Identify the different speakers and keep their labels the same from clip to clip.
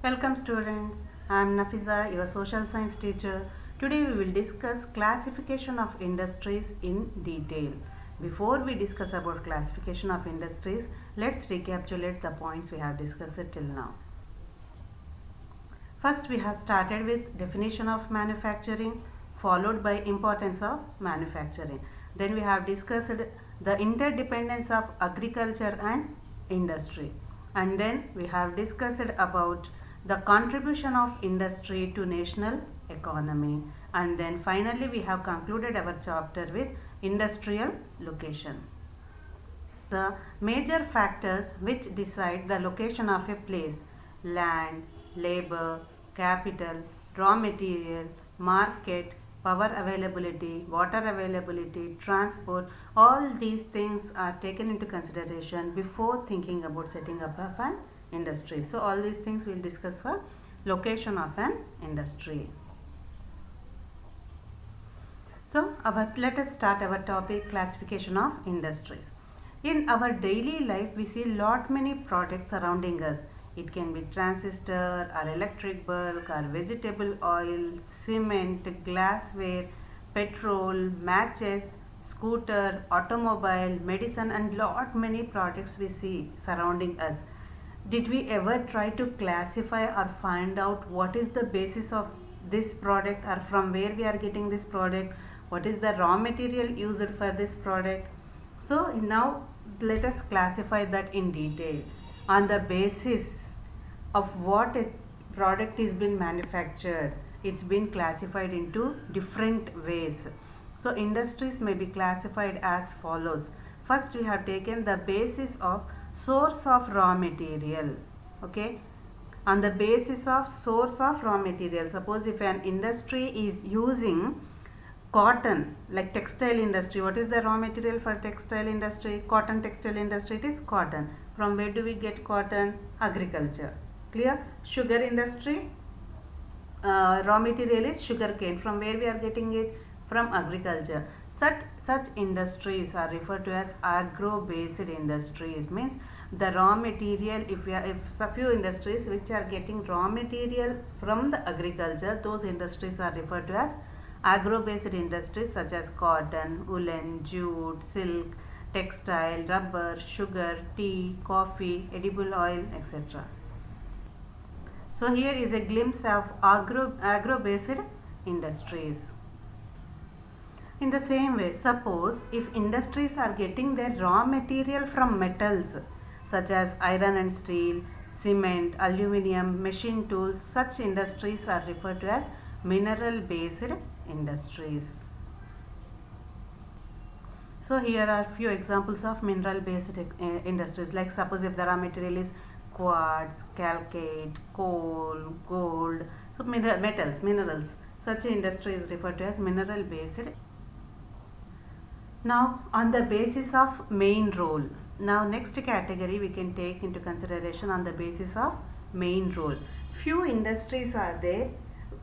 Speaker 1: Welcome students, I am Nafiza, your social science teacher. Today we will discuss classification of industries in detail. Before we discuss about classification of industries, let's recapitulate the points we have discussed till now. First we have started with definition of manufacturing, followed by importance of manufacturing. Then we have discussed the interdependence of agriculture and industry. And then we have discussed about the contribution of industry to national economy. And then finally we have concluded our chapter with industrial location. The major factors which decide the location of a place: land, labor, capital, raw material, market, power availability, water availability, transport, all these things are taken into consideration before thinking about setting up of an industry. So all these things we will discuss for location of an industry. So let us start our topic, classification of industries. In our daily life we see lot many products surrounding us. It can be transistor or electric bulb or vegetable oil, cement, glassware, petrol, matches, scooter, automobile, medicine, and lot many products we see surrounding us. Did we ever try to classify or find out what is the basis of this product, or from where we are getting this product? What is the raw material used for this product? So now let us classify that in detail. On the basis of what a product is been manufactured, it's been classified into different ways. So industries may be classified as follows. First we have taken the basis of source of raw material. Okay, on the basis of source of raw material, suppose if an industry is using cotton, like textile industry, what is the raw material for textile industry? Cotton textile industry, it is cotton. From where do we get cotton? Agriculture. Clear? Sugar industry, raw material is sugar cane. From where we are getting it? From agriculture. Such industries are referred to as agro-based industries. Means the raw material, if few industries which are getting raw material from the agriculture, those industries are referred to as agro-based industries, such as cotton, woolen, jute, silk, textile, rubber, sugar, tea, coffee, edible oil, etc. So here is a glimpse of agro-based industries. In the same way, suppose if industries are getting their raw material from metals such as iron and steel, cement, aluminium, machine tools, such industries are referred to as mineral-based industries. So here are few examples of mineral-based industries. Like suppose if the raw material is quartz, calcite, coal, gold, so minerals. Such industry is referred to as mineral-based. Now on the basis of main role. Now next category we can take into consideration on the basis of main role. Few industries are there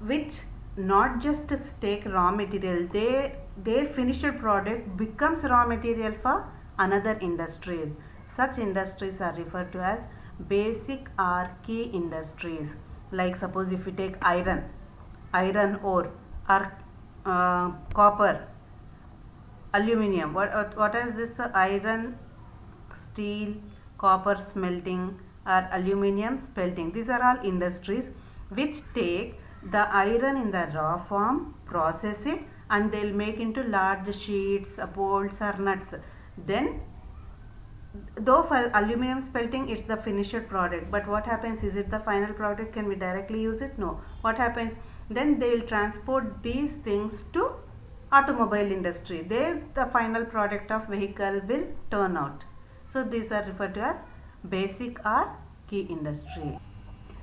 Speaker 1: which not just take raw material, their finished product becomes raw material for another industries. Such industries are referred to as basic or key industries. Like suppose if we take iron ore, or copper, aluminium. What is this? Iron, steel, copper smelting, or aluminium smelting. These are all industries which take the iron in the raw form, process it, and they'll make into large sheets, bolts, or nuts. Then though for aluminium smelting it's the finished product, but what happens, is it the final product? Can we directly use it? No. What happens? Then they will transport these things to automobile industry. There the final product of vehicle will turn out. So these are referred to as basic or key industry.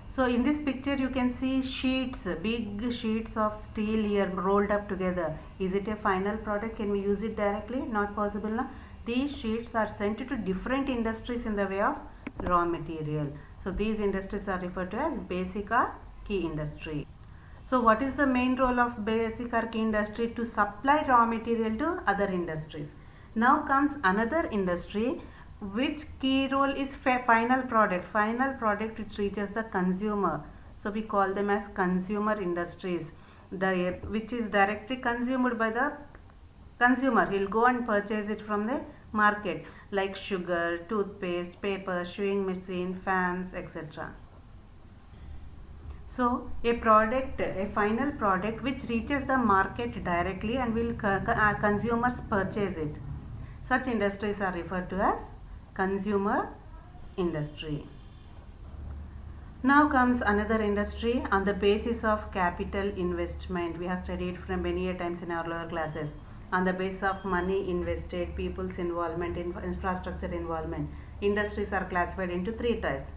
Speaker 1: So in this picture you can see sheets, big sheets of steel here rolled up together. Is it a final product? Can we use it directly? Not possible. No? These sheets are sent to different industries in the way of raw material. So these industries are referred to as basic or key industry. So what is the main role of basic or key industry? To supply raw material to other industries. Now comes another industry which key role is final product which reaches the consumer. So we call them as consumer industries, which is directly consumed by the consumer. He'll go and purchase it from the market, like sugar, toothpaste, paper, sewing machine, fans, etc. So a final product which reaches the market directly and will consumers purchase it. Such industries are referred to as consumer industry. Now comes another industry on the basis of capital investment. We have studied from many times in our lower classes. On the basis of money invested, people's involvement in infrastructure involvement, industries are classified into three types.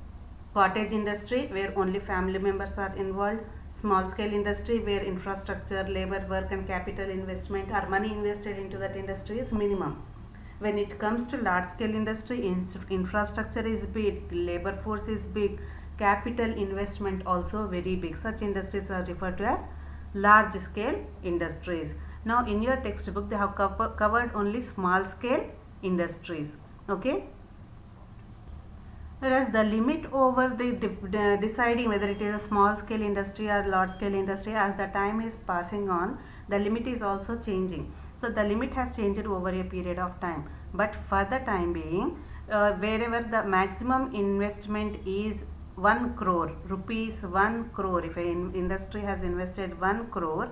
Speaker 1: Cottage industry, where only family members are involved. Small scale industry, where infrastructure, labor work and capital investment or money invested into that industry is minimum. When it comes to large scale industry, infrastructure is big, labor force is big, capital investment also very big. Such industries are referred to as large scale industries. Now in your textbook they have covered only small scale industries. Okay. Whereas the limit over the deciding whether it is a small scale industry or large scale industry, as the time is passing on, the limit is also changing. So the limit has changed over a period of time. But for the time being, wherever the maximum investment is 1 crore rupees, 1 crore, if an industry has invested 1 crore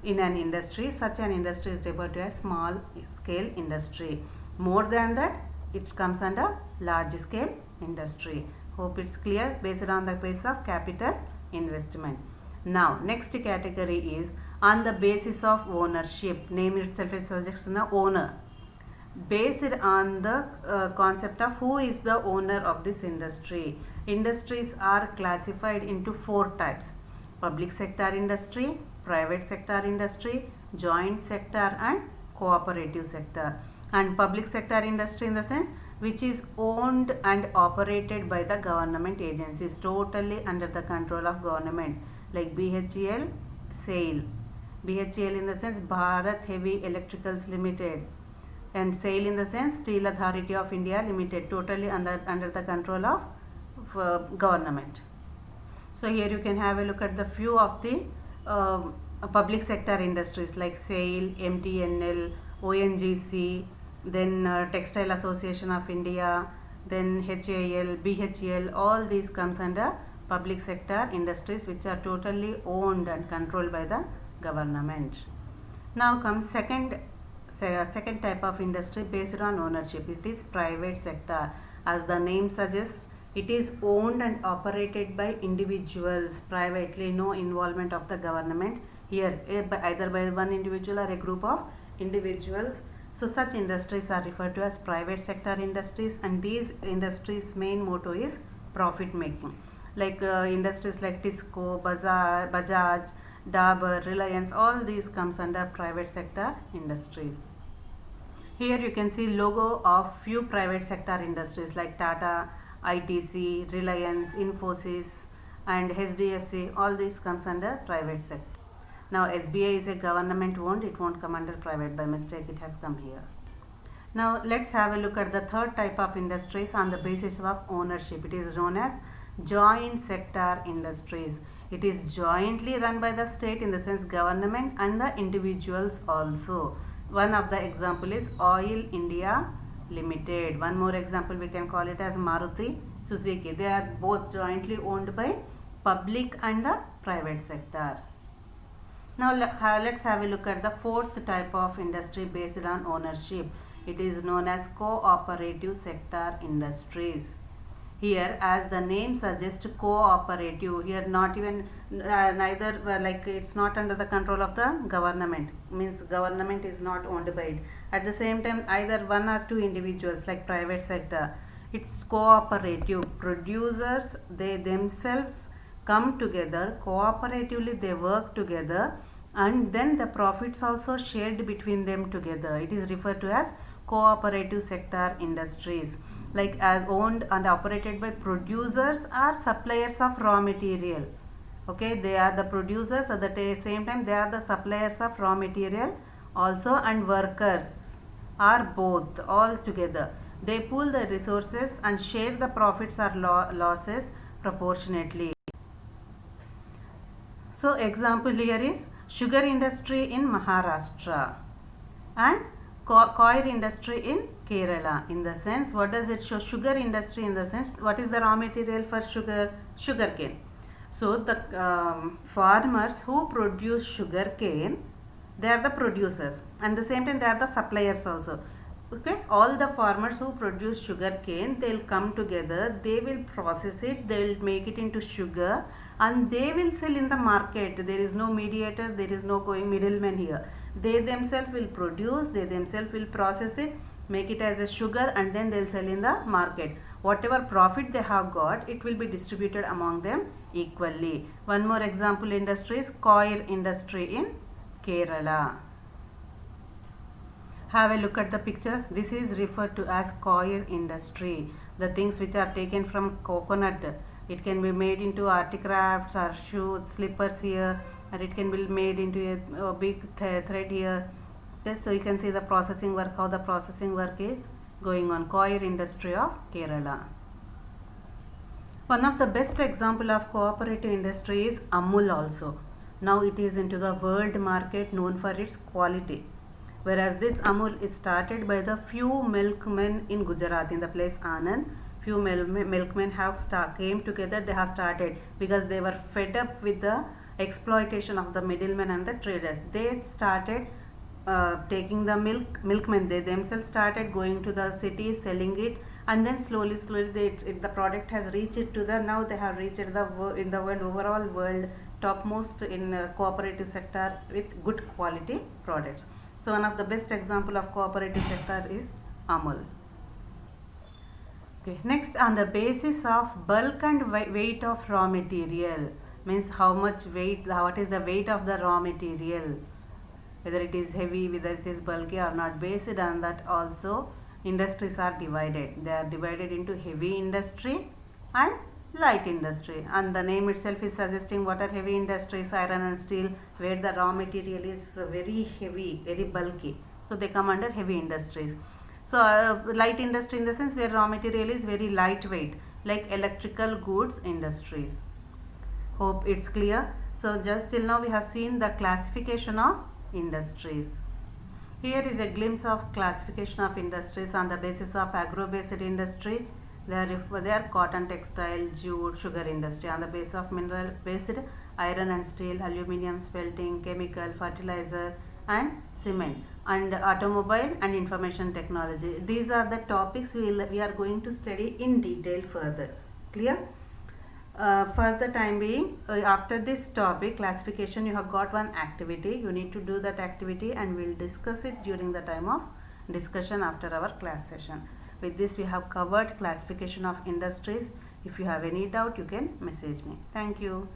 Speaker 1: in an industry, such an industry is referred to as small scale industry. More than that, it comes under large scale industry. Hope it's clear, based on the basis of capital investment. Now next category is on the basis of ownership. Name itself is suggests the owner. Based on the concept of who is the owner of this industry. Industries are classified into 4 types: public sector industry, private sector industry, joint sector and cooperative sector. And public sector industry in the sense which is owned and operated by the government agencies, totally under the control of government, like BHEL, SAIL. BHEL in the sense Bharat Heavy Electricals Limited, and SAIL in the sense Steel Authority of India Limited, totally under the control of government. So here you can have a look at the few of the public sector industries like SAIL, MTNL, ONGC, then Textile Association of India, then HAL, BHEL. All these comes under public sector industries which are totally owned and controlled by the government. Now comes second type of industry based on ownership. It is private sector. As the name suggests, it is owned and operated by individuals privately, no involvement of the government here, either by one individual or a group of individuals. So such industries are referred to as private sector industries, and these industries' main motto is profit making. Like industries like Tisco, Bajaj, Dabur, Reliance, all these comes under private sector industries. Here you can see logo of few private sector industries like Tata, ITC, Reliance, Infosys and HDFC. All these comes under private sector. Now SBI is a government owned, it won't come under private, by mistake it has come here. Now let's have a look at the third type of industries on the basis of ownership. It is known as joint sector industries. It is jointly run by the state, in the sense government and the individuals also. One of the example is Oil India Limited. One more example we can call it as Maruti Suzuki. They are both jointly owned by public and the private sector. Now let's have a look at the fourth type of industry based on ownership. It is known as cooperative sector industries. Here, as the name suggests, cooperative, here not even neither like it's not under the control of the government, means government is not owned by it. At the same time, either one or two individuals like private sector. It's cooperative. Producers, they themselves come together, cooperatively they work together, and then the profits also shared between them together. It is referred to as cooperative sector industries, like as owned and operated by producers or suppliers of raw material. Okay, they are the producers, at the same time they are the suppliers of raw material also, and workers are both all together. They pool the resources and share the profits or losses proportionately. So example here is sugar industry in Maharashtra and coir industry in Kerala. In the sense, what does it show? Sugar industry, in the sense, what is the raw material for sugarcane. So the farmers who produce sugarcane, they are the producers, and the same time they are the suppliers also. Okay, all the farmers who produce sugarcane, they'll come together, they will process it, they will make it into sugar, and they will sell in the market. There is no mediator, there is no going middleman here. They themselves will produce, they themselves will process it, make it as a sugar, and then they'll sell in the market. Whatever profit they have got, it will be distributed among them equally. One more example industry is coir industry in Kerala. Have a look at the pictures. This is referred to as coir industry. The things which are taken from coconut, it can be made into articrafts or shoes, slippers here, and it can be made into a big thread here. Yes, so you can see the processing work, how the processing work is going on. Coir industry of Kerala. One of the best example of cooperative industry is Amul also. Now it is into the world market, known for its quality. Whereas this Amul is started by the few milkmen in Gujarat, in the place Anand. Few milkmen have came together, they have started because they were fed up with the exploitation of the middlemen and the traders. They started taking the milkmen, they themselves started going to the cities, selling it, and then slowly the product has reached it to the, now they have reached the in the world, overall world topmost in cooperative sector with good quality products. So one of the best example of cooperative sector is Amul. Okay, next, on the basis of bulk and weight of raw material, means how much weight, what is the weight of the raw material, whether it is heavy, whether it is bulky or not. Based on that also industries are divided. They are divided into heavy industry and light industry, and the name itself is suggesting what are heavy industries: iron and steel, where the raw material is very heavy, very bulky, so they come under heavy industries. So light industry in the sense where raw material is very lightweight, like electrical goods industries. Hope it's clear. So just till now we have seen the classification of industries. Here is a glimpse of classification of industries on the basis of agro-based industry. They are cotton, textile, jute, sugar industry. On the basis of mineral based, iron and steel, aluminium, smelting, chemical, fertilizer and cement, and automobile and information technology. These are the topics we are going to study in detail further. Clear? For the time being, after this topic classification, you have got one activity. You need to do that activity and we will discuss it during the time of discussion after our class session. With this we have covered classification of industries. If you have any doubt, you can message me. Thank you.